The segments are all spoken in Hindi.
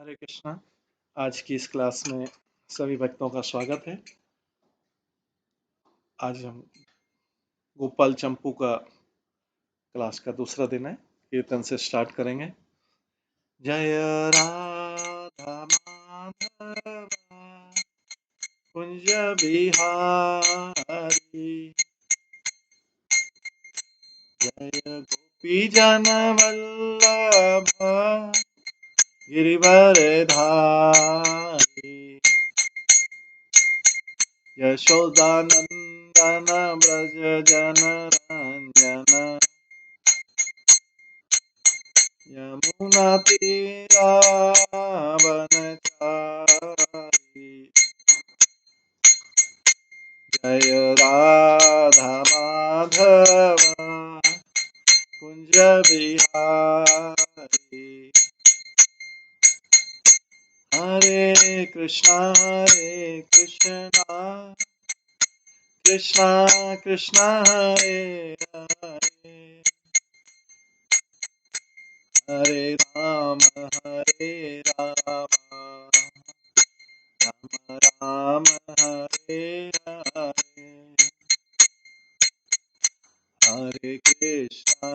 हरे कृष्णा। आज की इस क्लास में सभी भक्तों का स्वागत है। आज हम गोपाल चंपू का क्लास का दूसरा दिन है। कीर्तन से स्टार्ट करेंगे। जय राधा माधव कुंज बिहारी, जय गोपी जन वल्लभ गिरिवरधारी, यशोदानंदन ब्रज जन रंजन, यमुना तीरावनचारी, जय राधा माधव कुंज बिहारी। हरे कृष्णा कृष्णा कृष्णा हरे हरे, हरे राम राम राम हरे हरे, हरे कृष्णा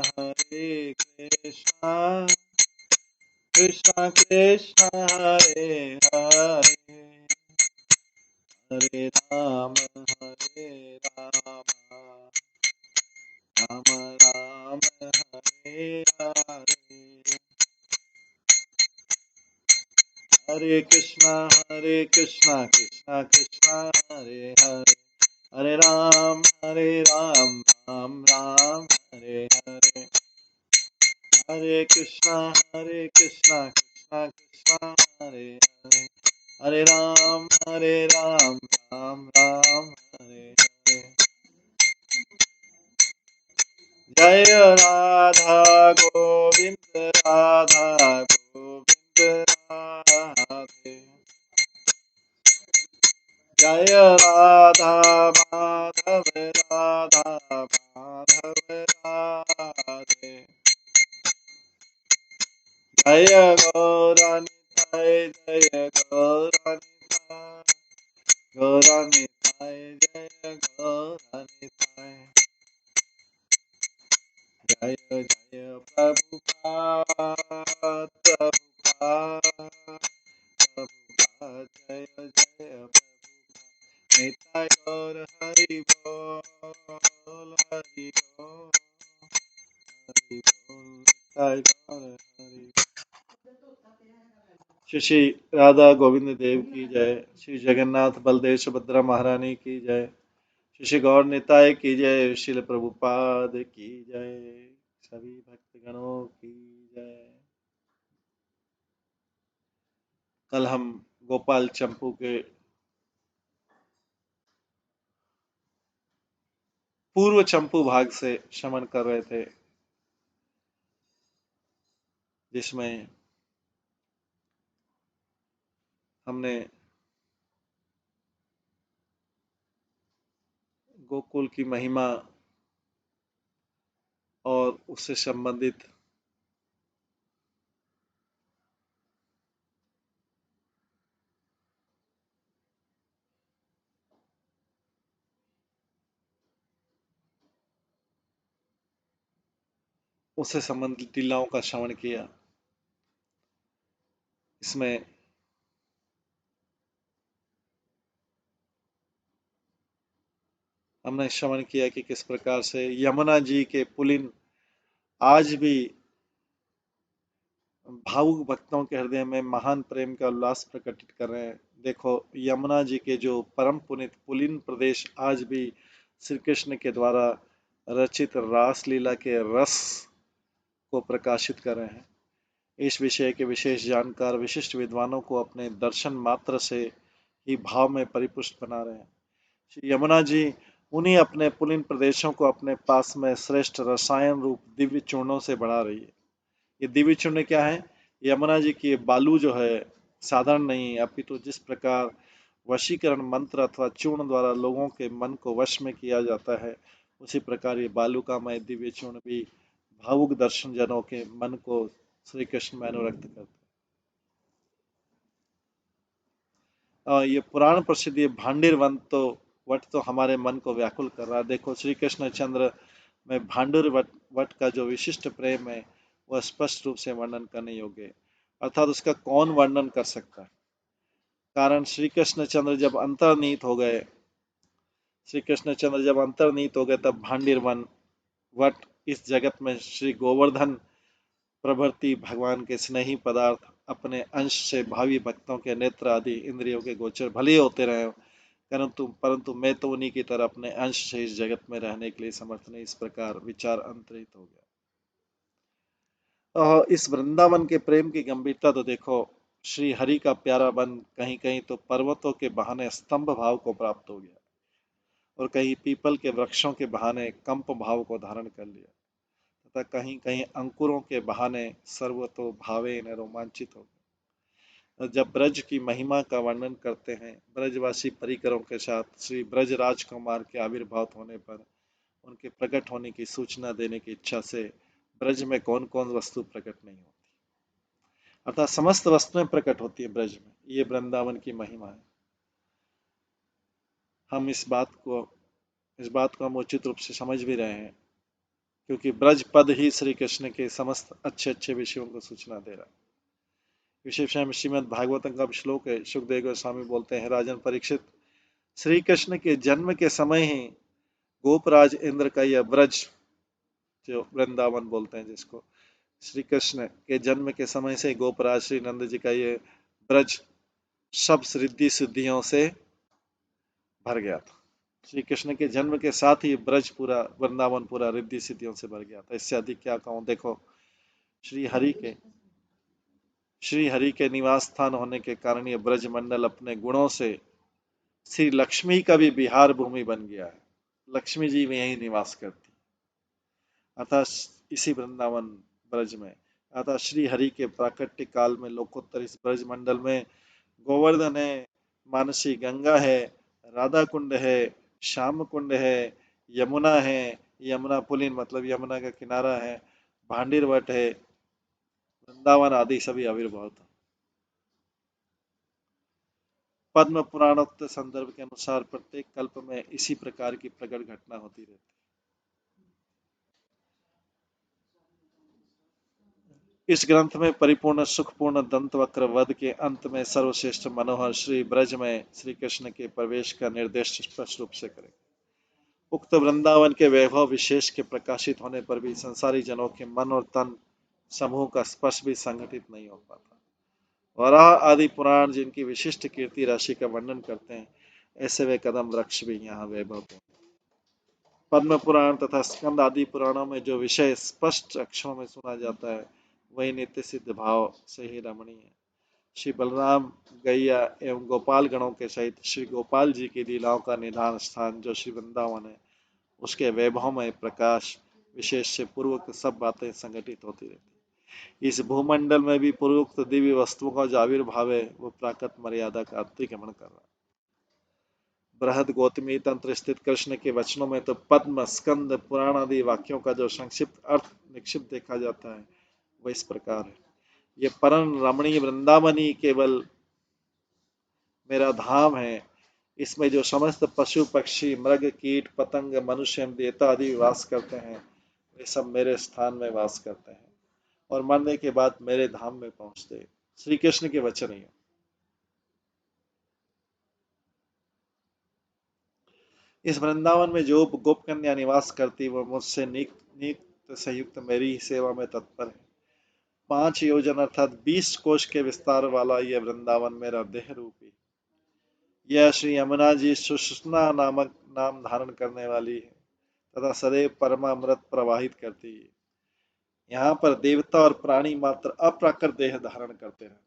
कृष्णा कृष्णा हरे हरे, हरे राम राम राम हरे हरे, हरे कृष्णा कृष्णा कृष्णा हरे हरे, हरे राम राम राम हरे हरे, हरे कृष्णा कृष्णा कृष्णा हरे हरे, हरे राम राम राम हरे हरे। जय राधा गोविंद राधा गोविंद राधे, जय राधा माधव राधा माधव राधे, जय गौरानिताय जय गौरानिताय गौरानिताय जय गौरानिताय, जय जय प्रभुपाद प्रभुपाद जय जय प्रभुपाद, निताय गौर हरि बोल हरि बोल हरि बोल, निताय गौर हरि। श्री राधा गोविंद देव की जय, श्री जगन्नाथ बलदेव सुभद्रा महारानी की जय, श्री गौर निताय की जय, श्रील प्रभुपाद की जय, सभी भक्तगणों की जय। कल हम गोपाल चंपू के पूर्व चंपू भाग से श्रवण कर रहे थे, जिसमें हमने गोकुल की महिमा और उससे संबंधित लीलाओं का श्रवण किया। इसमें हमने श्रवण किया कि किस प्रकार से यमुना जी के पुलिन आज भी भावुक भक्तों के हृदय में महान प्रेम का उल्लास प्रकटित कर रहे हैं। देखो, यमुना जी के जो परम पुनित पुलिन प्रदेश आज भी श्री कृष्ण के द्वारा रचित रास लीला के रस को प्रकाशित कर रहे हैं। इस विषय के विशेष जानकार विशिष्ट विद्वानों को अपने दर्शन मात्र से ही भाव में परिपुष्ट बना रहे हैं। श्री यमुना जी उन्हीं अपने पुलिन प्रदेशों को अपने पास में श्रेष्ठ रसायन रूप दिव्य चूर्णों से बढ़ा रही है। ये दिव्य चूर्ण क्या है? यमुना जी की बालू जो है साधारण नहीं, अपितु जिस प्रकार वशीकरण मंत्र अथवा चूर्ण द्वारा लोगों के मन को वश में किया जाता है, उसी प्रकार ये बालूकामय दिव्य चूर्ण भी भावुक दर्शन जनों के मन को श्री कृष्ण में अनुरक्त करते हैं। ये पुराण प्रसिद्ध ये भांडिर वन तो वट तो हमारे मन को व्याकुल कर रहा है। देखो श्री कृष्ण चंद्र में भांडुर वट वट का जो विशिष्ट प्रेम है वह स्पष्ट रूप से वर्णन करने योग्य है, अर्थात उसका कौन वर्णन कर सकता है। कारण श्री कृष्ण चंद्र जब अंतर्नीत हो गए, श्री कृष्ण चंद्र जब अंतर्नीत हो गए तब भांडिर वन वट इस जगत में श्री गोवर्धन प्रभृति भगवान के स्नेही पदार्थ अपने अंश से भावी भक्तों के नेत्र आदि इंद्रियों के गोचर भले ही होते रहे, परंतु परंतु मैं तो उन्हीं की तरह अपने अंश से इस जगत में रहने के लिए समर्थ नहीं। इस प्रकार विचार अंतरित हो गया। इस वृंदावन के प्रेम की गंभीरता तो देखो। श्री हरि का प्यारा बन कहीं कहीं तो पर्वतों के बहाने स्तंभ भाव को प्राप्त हो गया और कहीं पीपल के वृक्षों के बहाने कंप भाव को धारण कर लिया तथा कहीं कहीं अंकुरों के बहाने सर्वतो भावे ने रोमांचित हो गया। जब ब्रज की महिमा का वर्णन करते हैं, ब्रजवासी परिकरों के साथ श्री ब्रज राजकुमार के आविर्भाव होने पर उनके प्रकट होने की सूचना देने की इच्छा से ब्रज में कौन कौन वस्तु प्रकट नहीं होती, अर्थात समस्त वस्तुएं प्रकट होती है ब्रज में। ये वृंदावन की महिमा है। हम इस बात को हम उचित रूप से समझ भी रहे हैं, क्योंकि ब्रज पद ही श्री कृष्ण के समस्त अच्छे अच्छे विषयों को सूचना दे रहा है। विशेषण में श्रीमद् भागवतम का श्लोक है। सुखदेव गोस्वामी बोलते हैं, राजन परीक्षित, श्री कृष्ण के जन्म के समय ही गोपराज इंद्र का यह ब्रज, जो वृंदावन बोलते हैं जिसको, श्री कृष्ण के जन्म के समय से गोपराज श्री नंद जी का ये ब्रज सब रिद्धि सिद्धियों से भर गया था। श्री कृष्ण के जन्म के साथ ही ब्रज पूरा, वृंदावन पूरा रिद्धि सिद्धियों से भर गया था। इससे अधिक क्या कहूं। देखो श्री हरि के श्री हरि के निवास स्थान होने के कारण ये ब्रज मंडल अपने गुणों से श्री लक्ष्मी का भी विहार भूमि बन गया है। लक्ष्मी जी में यही निवास करती, अतः इसी वृंदावन ब्रज में, अतः श्री हरि के प्राकट्य काल में लोकोत्तर इस ब्रज मंडल में गोवर्धन है, मानसी गंगा है, राधा कुंड है, श्याम कुंड है, यमुना है, यमुना पुलिन मतलब यमुना का किनारा है, भांडीर वट है, वृंदावन आदि सभी आविर्भाव था। पद्म पुराणोक्त संदर्भ के अनुसार प्रत्येक कल्प में इसी प्रकार की प्रकट घटना होती रहती है। इस ग्रंथ में परिपूर्ण सुखपूर्ण दंतवक्र वध के अंत में सर्वश्रेष्ठ मनोहर श्री ब्रज में श्री कृष्ण के प्रवेश का निर्देश स्पष्ट रूप से करें। उक्त वृंदावन के वैभव विशेष के प्रकाशित होने पर भी संसारी जनों के मन और तन समूह का स्पर्श भी संगठित नहीं हो पाता। वराह आदि पुराण जिनकी विशिष्ट कीर्ति राशि का वर्णन करते हैं, ऐसे वे कदम वृक्ष भी यहाँ वैभव हैं। पद्म पुराण तथा स्कंद आदि पुराणों में जो विषय स्पष्ट अक्षरों में सुना जाता है, वही नित्य सिद्ध भाव से ही रमणीय है। श्री बलराम, गैया एवं गोपाल गणों के सहित श्री गोपाल जी की लीलाओं का निधान स्थान जो श्री वृंदावन है, उसके वैभव में प्रकाश विशेष से पूर्वक सब बातें संगठित होती रहती। इस भूमंडल में भी पूर्वोक्त दिव्य वस्तुओं का जो आविर्भाव है, वो प्राकृत मर्यादा का अतिक्रमण कर रहा है। बृहद गौतमी तंत्र स्थित कृष्ण के वचनों में तो पद्म स्कंद पुराण आदि वाक्यों का जो संक्षिप्त अर्थ निक्षिप्त देखा जाता है, वह इस प्रकार है। ये परम रमणीय वृंदावनी केवल मेरा धाम है। इसमें जो समस्त पशु पक्षी मृग कीट पतंग मनुष्य एवं देवता आदि वास करते हैं, वे सब मेरे स्थान में वास करते हैं और मरने के बाद मेरे धाम में पहुंचते। श्री कृष्ण के वचन ही। इस वृंदावन में जो गोप कन्या निवास करती, वह मुझसे नित्य संयुक्त मेरी ही सेवा में तत्पर है। 5 योजन अर्थात 20 कोश के विस्तार वाला यह वृंदावन मेरा देह रूपी, यह श्री यमुना जी सुषुम्ना नामक नाम धारण करने वाली है तथा सदैव परमामृत प्रवाहित करती है। यहाँ पर देवता और प्राणी मात्र अप्राकृत देह धारण करते हैं।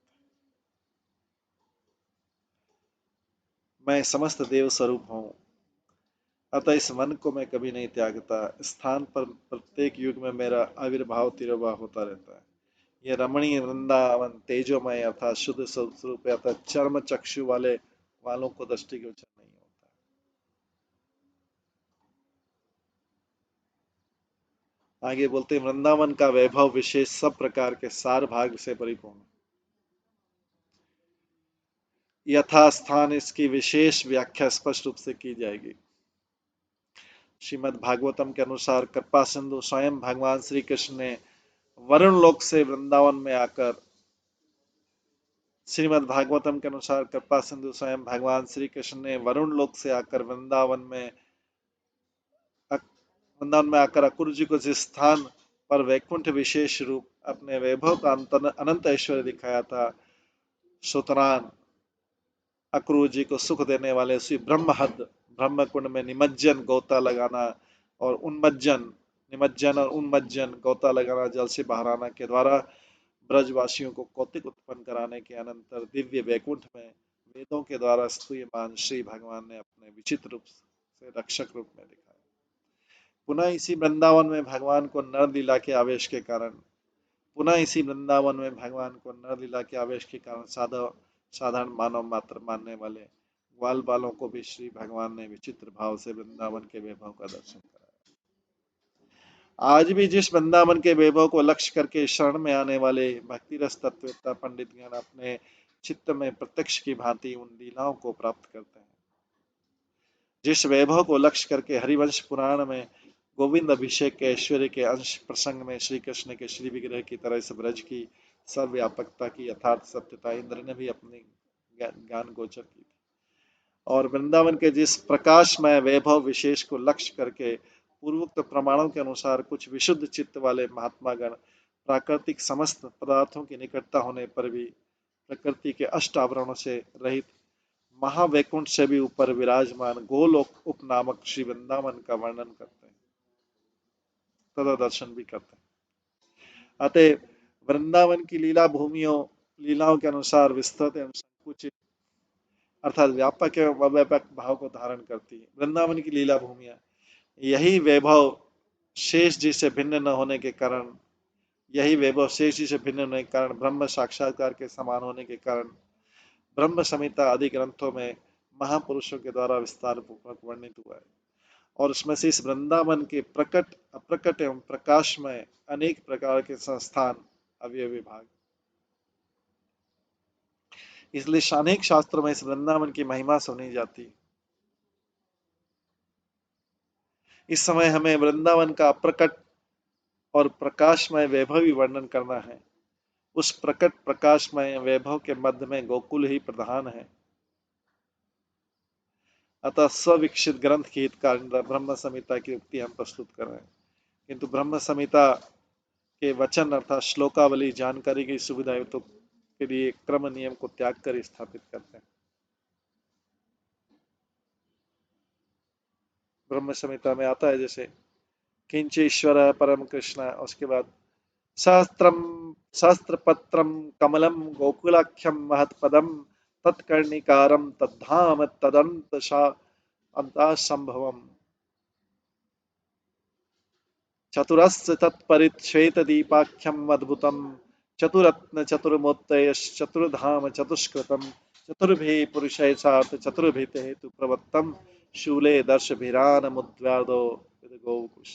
मैं समस्त देव स्वरूप हूँ, अतः इस मन को मैं कभी नहीं त्यागता। स्थान पर प्रत्येक युग में मेरा आविर्भाव तिरोभाव होता रहता है। यह रमणीय वृंदावन तेजोमय अर्थात शुद्ध स्वरूप अर्थात चर्म चक्षु वालों को दृष्टि गोचर नहीं होता। आगे बोलते हैं, वृंदावन का वैभव विशेष सब प्रकार के सार भाग से परिपूर्ण। यथास्थान इसकी विशेष व्याख्या स्पष्ट रूप से की जाएगी। श्रीमद् भागवतम के अनुसार कृपा सिंधु स्वयं भगवान श्री कृष्ण ने वरुण लोक से वृंदावन में आकर श्रीमद् भागवतम के अनुसार कृपा सिंधु स्वयं भगवान श्री कृष्ण ने वरुण लोक से आकर वृंदावन में आकर अक्रूर जी को जिस स्थान पर वैकुंठ विशेष रूप अपने वैभव का अनंत ऐश्वर्य दिखाया था, सुतरान अक्रूर जी को सुख देने वाले उसी ब्रह्महद ब्रह्म कुंड में निमज्जन गोता लगाना और उन्मज्जन गोता लगाना, जल से बाहर आना के द्वारा ब्रजवासियों को कौतिक उत्पन्न कराने के अनंतर दिव्य वैकुंठ में वेदों के द्वारा स्तूयमान श्री भगवान ने अपने विचित्र रूप से रक्षक रूप में दिखाया। पुनः इसी वृंदावन में भगवान को नरलीला के आवेश के कारण साधारण मानव मात्र मानने वाले ग्वाल बालों को भी श्री भगवान ने विचित्र भाव से वृंदावन के वैभव का दर्शन कराया। आज भी जिस वृंदावन के वैभव को लक्ष्य करके शरण में आने वाले भक्ति रस तत्ववेत्ता पंडित गण अपने चित्त में प्रत्यक्ष की भांति उन लीलाओं को प्राप्त करते हैं। जिस वैभव को लक्ष्य करके हरिवंश पुराण में गोविंद अभिषेक के ऐश्वर्य के अंश प्रसंग में श्री कृष्ण के श्री विग्रह की तरह इस ब्रज की सर्वव्यापकता की यथार्थ सत्यता इंद्र ने भी अपनी ज्ञान गोचर की थी। और वृंदावन के जिस प्रकाशमय वैभव विशेष को लक्ष्य करके पूर्वोक्त प्रमाणों के अनुसार कुछ विशुद्ध चित्त वाले महात्मा गण प्राकृतिक समस्त पदार्थों की निकटता होने पर भी प्रकृति के अष्ट आवरणों से रहित महावैकुंठ से भी ऊपर विराजमान गोलोक उप नामक श्री वृंदावन का वर्णन करते हैं तथा दर्शन भी करते हैं। अतः वृंदावन की लीलाओं के अनुसार विस्तृत एवं संकुचित अर्थात व्यापक एवं अव्यापक भाव को धारण करती है। वृंदावन की लीला भूमिया यही वैभव शेष जी से भिन्न न होने के कारण ब्रह्म साक्षात्कार के समान होने के कारण ब्रह्म संहिता आदि ग्रंथों में महापुरुषों के द्वारा विस्तार पूर्वक वर्णित हुआ है। और उसमें से इस वृंदावन के प्रकट अप्रकट एवं प्रकाश में अनेक प्रकार के संस्थान अवयव विभाग, इसलिए अनेक शास्त्रों में इस वृंदावन की महिमा सुनी जाती। इस समय हमें वृंदावन का अप्रकट और प्रकाशमय वैभवी वर्णन करना है। उस प्रकट प्रकाशमय वैभव के मध्य में गोकुल ही प्रधान है। अतः स्विकसित ग्रंथ के हितकार ब्रह्म संहिता की उक्ति हम प्रस्तुत कर रहे हैं, किंतु ब्रह्म संहिता के वचन अर्थात श्लोकावली जानकारी की सुविधा हेतु के लिए क्रम नियम को त्याग कर स्थापित करते हैं। ब्रह्म संहिता में आता है जैसे किंच ईश्वर परम कृष्ण, उसके बाद सहस्त्रपत्रम कमलम गोकुलाख्यम महत्पदम तत्कर्णिकारम तद्धाम तदंत संभवम चतुरस्य तत्परिच्छ्वेत दीपाख्यम अद्भुतम चतुरत्न चतुर्धाम चतुष्कृतम चतुर्भि पुरुषै सार्थ चतुर्भित हेतु प्रवत्तम शूले दर्शभिरान मुद्रादो गौकुश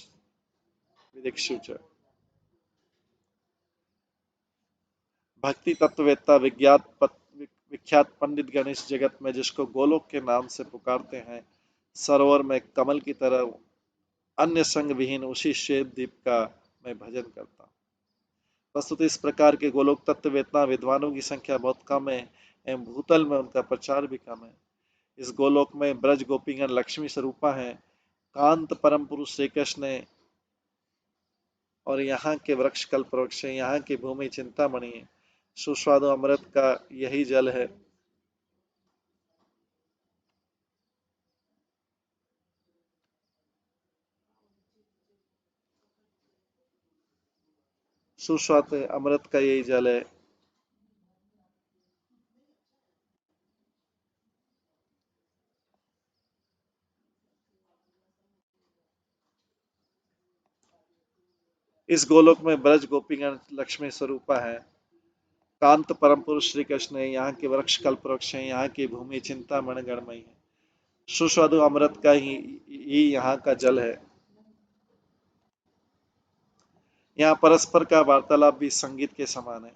विदिक्षुच। भक्ति तत्ववेत्ता विख्यात पंडित गणेश जगत में जिसको गोलोक के नाम से पुकारते हैं, सरोवर में कमल की तरह अन्य संग विहीन उसी श्वेत दीप का मैं भजन करता हूँ। वस्तुतः इस प्रकार के गोलोक तत्ववेत्ता विद्वानों की संख्या बहुत कम है एवं भूतल में उनका प्रचार भी कम है। इस गोलोक में ब्रज गोपीगण लक्ष्मी स्वरूपा है, कांत परम पुरुष श्री कृष्ण है और यहाँ के वृक्ष कल्प वृक्ष है, यहाँ की भूमि चिंतामणि है, सुस्वादु अमृत का यही जल है। सुस्वादु अमृत का यही जल है। इस गोलोक में ब्रज गोपीगण लक्ष्मी स्वरूपा है, कांत परम पुरुष श्री कृष्ण है, यहाँ के वृक्ष कल्प वृक्ष है, यहाँ की भूमि चिंतामणि गणमयी है, सुस्वादु अमृत का ही यहाँ का जल है। यहाँ परस्पर का वार्तालाप भी संगीत के समान है,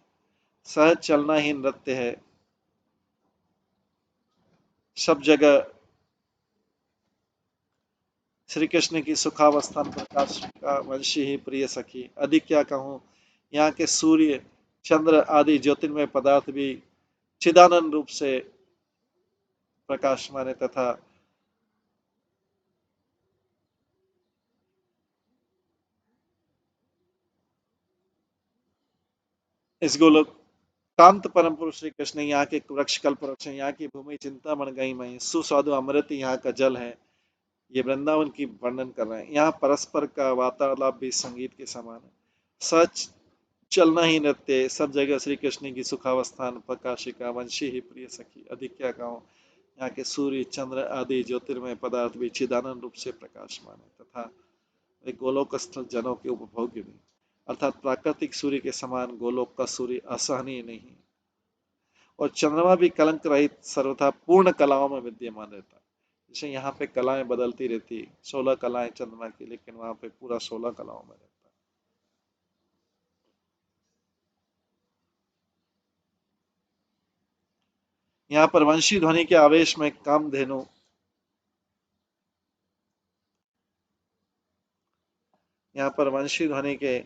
सहज चलना ही नृत्य है। सब जगह श्री कृष्ण की सुखावस्थान प्रकाश का वंशी ही प्रिय सखी। अधिक क्या कहूँ, यहाँ के सूर्य चंद्र आदि ज्योतिर्मय पदार्थ भी चिदानंद रूप से प्रकाशमान है, तथा इस गोलोक कांत परम पुरुष श्री कृष्ण यहाँ के वृक्ष कल्प वृक्ष है, यहाँ की भूमि चिंता बन गई मई, सुस्वादु अमृत यहाँ का जल है। ये वृंदावन की वर्णन कर रहे हैं। यहाँ परस्पर का वार्तालाप भी संगीत के समान है। सच चलना ही नृत्य, सब जगह श्री कृष्ण की सुखावस्थान प्रकाशिका वंशी ही प्रिय सखी। अधिक क्या कहूँ, यहाँ के सूर्य चंद्र आदि ज्योतिर्मय पदार्थ भी चिदानंद रूप से प्रकाशमान है, तथा वे गोलोक स्थल जनों के उपभोग्य भी, अर्थात प्राकृतिक सूर्य के समान गोलोक का सूर्य असहनीय नहीं, और चंद्रमा भी कलंक रहित सर्वथा पूर्ण कलाओं में विद्यमान रहता है। जैसे यहाँ पे कलाएं बदलती रहती, 16 कलाएं चंद्रमा की, लेकिन वहां पे पूरा 16 कलाओं में रहता है। यहाँ पर वंशी ध्वनि के आवेश में कामधेनु, यहाँ पर वंशी ध्वनि के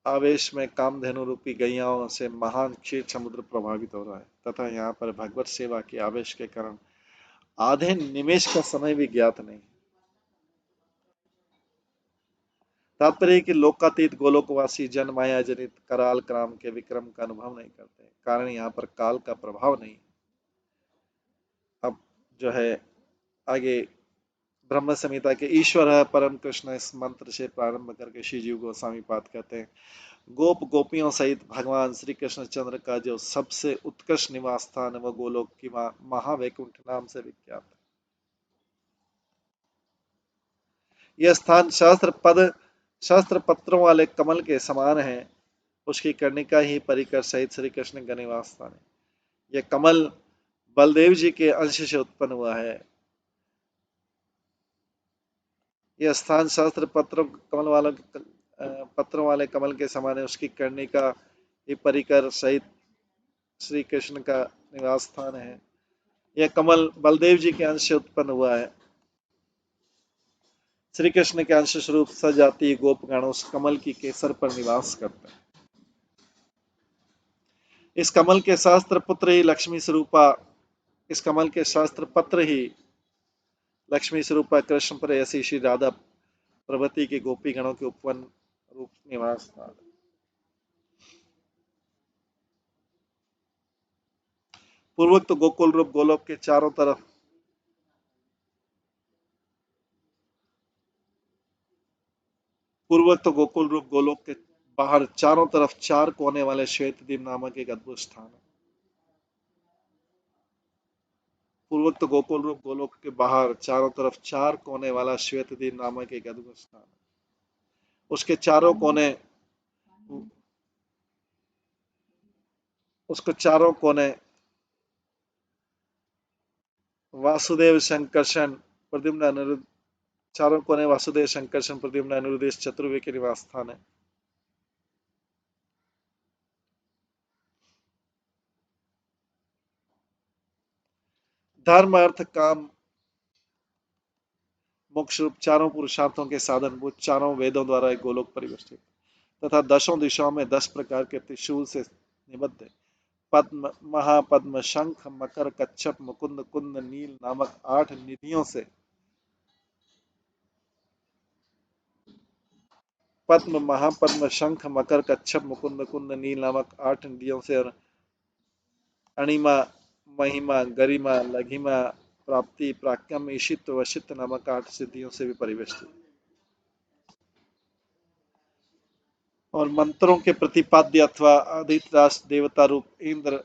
आवेश में कामधेनु रूपी गैयाओं से महान क्षीर समुद्र प्रभावित हो रहा है, तथा यहाँ पर भगवत सेवा के आवेश के कारण आधे निमेश का समय भी ज्ञात नहीं। तात्पर्य कि लोकातीत गोलोकवासी जन माया जनित कराल क्राम के विक्रम का अनुभव नहीं करते, कारण यहाँ पर काल का प्रभाव नहीं। अब जो है आगे ब्रह्म संहिता के ईश्वर है परम कृष्ण इस मंत्र से प्रारंभ करके श्री जीव गोस्वामी पाद कहते हैं, गोप गोपियों सहित भगवान श्री कृष्ण चंद्र का जो सबसे उत्कृष्ट निवास स्थान है वह गोलोक की महावैकुंठ नाम से विख्यात है। यह स्थान सहस्त्र पत्रों वाले कमल के समान है, उसकी कर्णिका ही परिकर सहित श्री कृष्ण का निवास स्थान है। यह कमल बलदेव जी के अंश से उत्पन्न हुआ है। यह स्थान सहस्त्र पत्रों वाले कमल के समान है, उसकी कर्णिका ही परिकर सहित श्री कृष्ण का निवास स्थान है। यह कमल बलदेव जी के अंश से उत्पन्न हुआ है। श्री कृष्ण के अंश स्वरूप सजातीय गोपगण उस कमल की केसर पर निवास करते हैं। इस कमल के शास्त्र पुत्र ही लक्ष्मी स्वरूपा इस कमल के शास्त्र पत्र ही लक्ष्मी स्वरूपा कृष्ण पर ऐसी श्री राधा प्रभृति के गोपी गणों के उपवन रूप निवास था। पूर्वोक्त गोकुल रूप गोलोक के चारों तरफ पूर्वोक्त गोकुल रूप गोलोक के बाहर चारों तरफ चार कोने वाले श्वेत द्वीप नामक एक अद्भुत स्थान है। पूर्वोक्त गोकुल रूप गोलोक के बाहर चारों तरफ चार कोने वाला श्वेत द्वीप नामक एक अद्भुत स्थान है। उसके चारों कोने उसके चारों कोने वासुदेव संकर्षण प्रद्युम्न अनिरुद्ध चारों कोने वासुदेव संकर्षण प्रद्युम्न अनिरुद्ध इस चतुर्वेद के निवास स्थान है। धर्म अर्थ काम मोक्ष रूप चारों पुरुषार्थों के साधन वो चारों वेदों द्वारा एक गोलोक परिवेष्टित, तथा दशों दिशाओं में 10 प्रकार के त्रिशूल से निबद्ध है। पद्म महापद्म शंख मकर कच्छप मुकुंद कुंद नील नामक 8 निधियों से पद्म महापद्म शंख मकर कच्छप मुकुंद कुंद नील नामक 8 निधियों से, और अणिमा महिमा गरिमा लघिमा प्राप्ति प्राक्यम ईशित वशित नामक 8 सिद्धियों से भी परिवेष्टित, और मंत्रों के प्रतिपाद्य अथवा अधिराष्ट्र देवता रूप इंद्र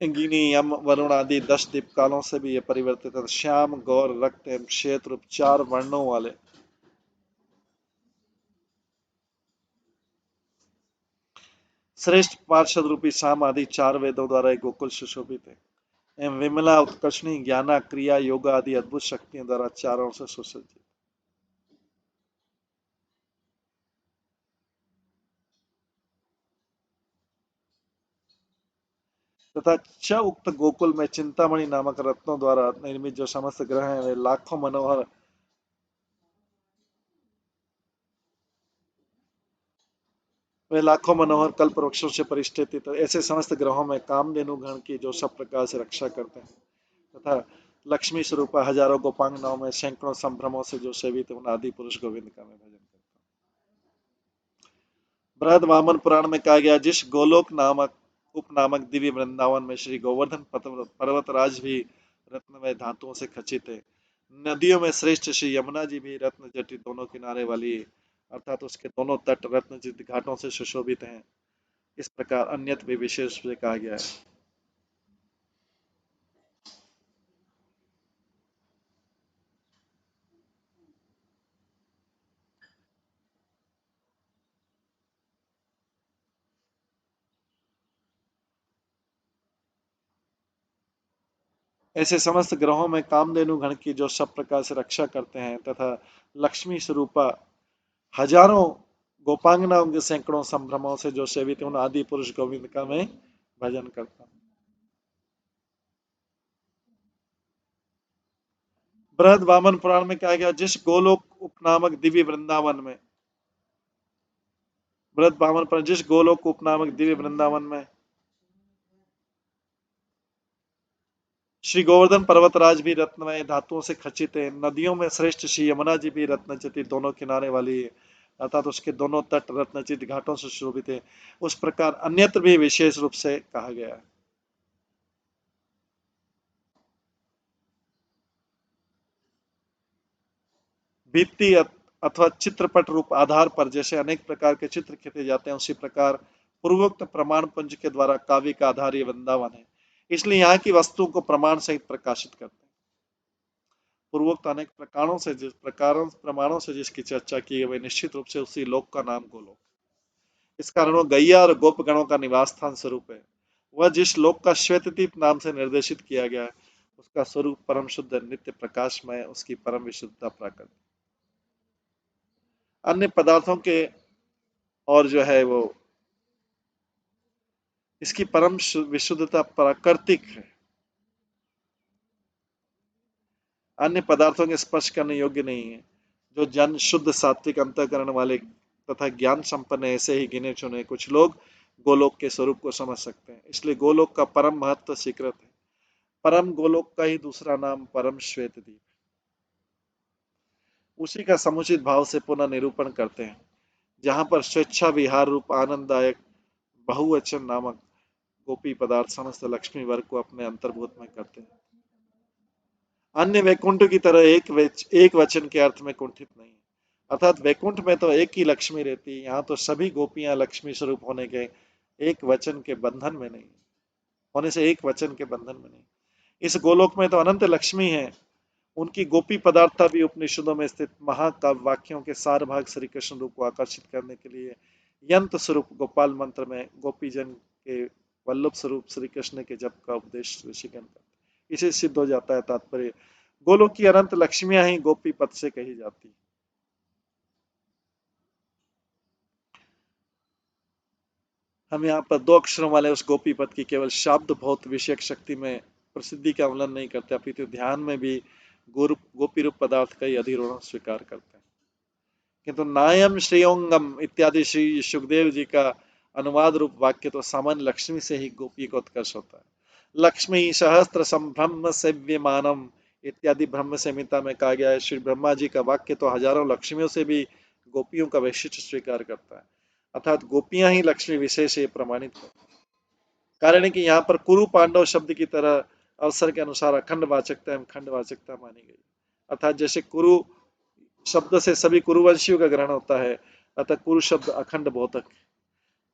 इंगिनी यम वरुण आदि 10 दीपकालों से भी ये परिवर्तित है। श्याम गौर रक्त एवं श्वेत रूप 4 वर्णों वाले श्रेष्ठ पार्षद रूपी शाम आदि 4 वेदों द्वारा एक गोकुल सुशोभित है, एवं विमला उत्कर्षणी ज्ञाना क्रिया योगा आदि अद्भुत शक्तियों द्वारा चारों से सुसज्जित। तथा च उक्त गोकुल में चिंतामणि नामक रत्नों द्वारा निर्मित जो समस्त ग्रह हैं वे लाखों मनोहर कल्प वृक्षों से परिष्ठित, तो ऐसे समस्त ग्रहों में कामधेनु गण की जो सब प्रकार से रक्षा करते हैं तथा लक्ष्मी स्वरूप हजारों गोपांगनाओं में सैकड़ों संभ्रमों से जो सेवित उन आदि पुरुष गोविंद का मैं भजन करता हूँ। बृहद वामन पुराण में कहा गया, जिस गोलोक नामक उपनामक दिव्य वृंदावन में श्री गोवर्धन पर्वतराज भी रत्नमय धातुओं से खचित है। नदियों में श्रेष्ठ श्री यमुना जी भी रत्न जटित दोनों किनारे वाली, अर्थात उसके दोनों तट रत्नजित घाटों से सुशोभित हैं। इस प्रकार अन्यत्र भी विशेष रूप से कहा गया है। ऐसे समस्त ग्रहों में कामधेनु गण की जो सब प्रकार से रक्षा करते हैं तथा लक्ष्मी स्वरूपा हजारों गोपांगनाओं के सैकड़ों संभ्रमों से जो सेवित उन आदि पुरुष गोविंद का मैं भजन करता हूँ। बृहद वामन पुराण में कहा गया, जिस गोलोक उपनामक दिव्य वृंदावन में बृहद वामन पुराण जिस गोलोक उपनामक दिव्य वृंदावन में श्री गोवर्धन पर्वतराज भी रत्नमय धातुओं से खचित है। नदियों में श्रेष्ठ श्री यमुना जी भी रत्नचित दोनों किनारे वाली है, अर्थात उसके दोनों तट रत्नचित घाटों से शोभित है। उस प्रकार अन्यत्र भी विशेष रूप से कहा गया है। भित्ति अथवा चित्रपट रूप आधार पर जैसे अनेक प्रकार के चित्र खींचे जाते हैं, उसी प्रकार पूर्वोक्त प्रमाण पुंज के द्वारा काव्य का आधार ये वृंदावन है। इसलिए यहाँ की वस्तुओं को प्रमाण सहित प्रकाशित करते हैं। पूर्वोक्त अनेक प्रमाणों से जिसकी चर्चा की है, वह निश्चित रूप से उसी लोक का नाम गोलोक। इस कारण वो गैया और गोप गणों का निवास स्थान स्वरूप है। वह जिस लोक का श्वेतदीप नाम से निर्देशित किया गया है, उसका स्वरूप परम शुद्ध नित्य प्रकाशमय, उसकी परम विशुद्धता प्राकृत। अन्य पदार्थों के और जो है वो इसकी परम विशुद्धता प्राकृतिक है, अन्य पदार्थों के स्पर्श करने योग्य नहीं है। जो जन शुद्ध सात्विक अंतःकरण वाले तथा ज्ञान संपन्न ऐसे ही गिने चुने कुछ लोग गोलोक के स्वरूप को समझ सकते हैं। इसलिए गोलोक का परम महत्व स्वीकृत है। परम गोलोक का ही दूसरा नाम परम श्वेत द्वीप, उसी का समुचित भाव से पुनः निरूपण करते हैं, जहां पर स्वेच्छा विहार रूप आनंददायक बहुवचन नामक गोपी पदार्थ समस्त लक्ष्मी वर्ग को अपने अंतर्भूत में करते हैं। अन्य वैकुंठ की तरह एक वचन के अर्थ में कुंठित नहीं, अर्थात वैकुंठ में तो एक ही लक्ष्मी रहती है, यहाँ तो सभी गोपियां लक्ष्मी स्वरूप होने के एक वचन के बंधन में नहीं, होने से एक वचन के बंधन में नहीं। इस गोलोक में तो अनंत लक्ष्मी है। उनकी गोपी पदार्थता भी उपनिषदों में स्थित महाकाव्य वाक्यों के सार भाग श्री कृष्ण रूप को आकर्षित करने के लिए यंत्र स्वरूप गोपाल मंत्र में गोपी जन के वल्लभ स्वरूप श्री कृष्ण के जप का उपदेश ऋषिगण करते। इसे सिद्ध हो जाता है तात्पर्य, गोलोक की अनंत लक्ष्मियां ही गोपी पद से कही जाती। हम यहाँ पर दो अक्षरों वाले उस गोपी पद की केवल शब्द भौत विषयक शक्ति में प्रसिद्धि का अवलन नहीं करते, अपितु ध्यान में भी गोपी रूप पदार्थ का ही अधिरोहण स्वीकार करते हैं। किंतु नायम श्रेयोंगम इत्यादि श्री सुखदेव जी का अनुवाद रूप वाक्य तो सामान्य लक्ष्मी से ही गोपी का उत्कर्ष होता है। लक्ष्मी सहस्त्र संभ्रम सेव्यमानम इत्यादि ब्रह्म संहिता में कहा गया है। श्री ब्रह्मा जी का वाक्य तो हजारों लक्ष्मियों से भी गोपियों का वैशिष्ट स्वीकार करता है, अर्थात गोपियां ही लक्ष्मी विशेष ये प्रमाणित करती है। कारण है कि यहाँ पर कुरु पांडव शब्द की तरह अवसर के अनुसार अखंड वाचकता एवं खंड वाचकता मानी गई, अर्थात जैसे कुरु शब्द से सभी कुरुवंशियों का ग्रहण होता है, अतः कुरु शब्द अखंड बोधक।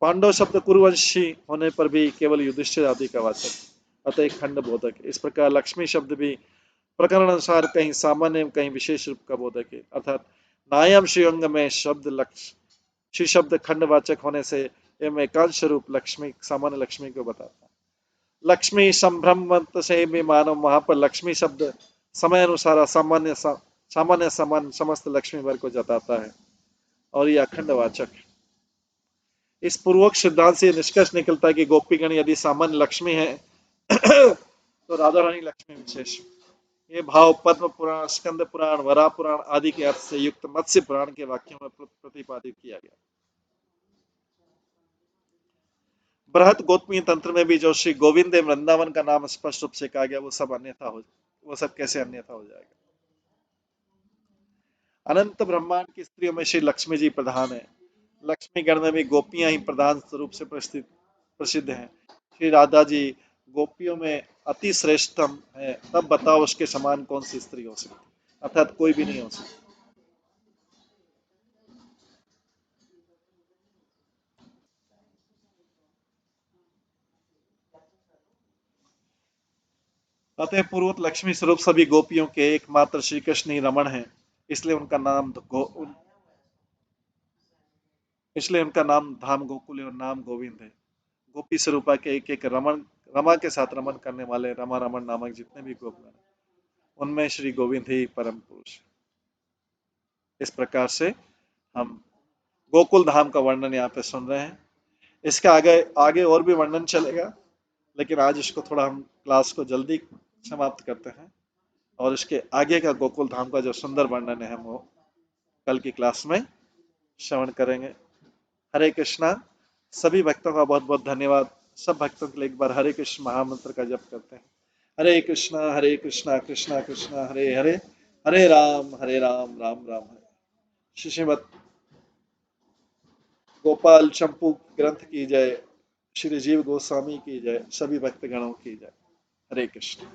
पांडव शब्द कुरुवंशी होने पर भी केवल युधिष्ठिर आदि का वाचक, अतः एक खंड बोधक। इस प्रकार लक्ष्मी शब्द भी प्रकरण अनुसार कहीं सामान्य एवं कहीं विशेष रूप का बोधक है, अर्थात नायम श्रीअंग में शब्द लक्ष्य श्री शब्द खंडवाचक होने से एवं एकांश रूप लक्ष्मी सामान्य लक्ष्मी को बताता है। लक्ष्मी संभ्रम से भी मानव, वहां पर लक्ष्मी शब्द समय अनुसार सामान्य समान समस्त लक्ष्मी वर्ग को जताता है और यह अखंड वाचक है। इस पूर्वक सिद्धांत से निष्कर्ष निकलता है कि गोपीगण यदि सामान्य लक्ष्मी है तो राधा रानी लक्ष्मी विशेष ये भाव पद्म पुराण, स्कंद पुराण, वराह पुराण आदि के अर्थ से युक्त मत्स्य पुराण के वाक्यों में प्रतिपादित किया गया। बृहत गौतमी तंत्र में भी जो श्री गोविंद वृंदावन का नाम स्पष्ट रूप से कहा गया वो सब कैसे अन्यथा हो जाएगा। अनंत ब्रह्मांड की स्त्रियों में श्री लक्ष्मी जी प्रधान है। लक्ष्मी गण में भी गोपियां ही प्रधान रूप से प्रसिद्ध हैं। श्री राधा जी गोपियों में अति श्रेष्ठतम है, तब बताओ उसके समान कौन सी स्त्री हो सकती, अर्थात कोई भी नहीं हो सकती। अतः पूर्वत लक्ष्मी स्वरूप सभी गोपियों के एकमात्र श्री कृष्ण ही रमण है, इसलिए उनका नाम इसलिए उनका नाम धाम गोकुल और नाम गोविंद है। गोपी स्वरूपा के एक एक रमन रमा के साथ रमन करने वाले रमा रमन नामक जितने भी गोपगण उनमें श्री गोविंद ही परम पुरुष। इस प्रकार से हम गोकुल धाम का वर्णन यहाँ पे सुन रहे हैं। इसका आगे आगे और भी वर्णन चलेगा, लेकिन आज इसको थोड़ा हम क्लास को जल्दी समाप्त करते हैं और इसके आगे का गोकुल धाम का जो सुंदर वर्णन है हम वो कल की क्लास में श्रवण करेंगे। हरे कृष्णा। सभी भक्तों का बहुत बहुत धन्यवाद। सब भक्तों के लिए एक बार हरे कृष्ण महामंत्र का जप करते हैं। हरे कृष्णा कृष्णा कृष्णा हरे हरे, हरे राम राम राम हरे। श्रीमद गोपाल चंपू ग्रंथ की जय। श्री जीव गोस्वामी की जय। सभी भक्तगणों की जय। हरे कृष्ण।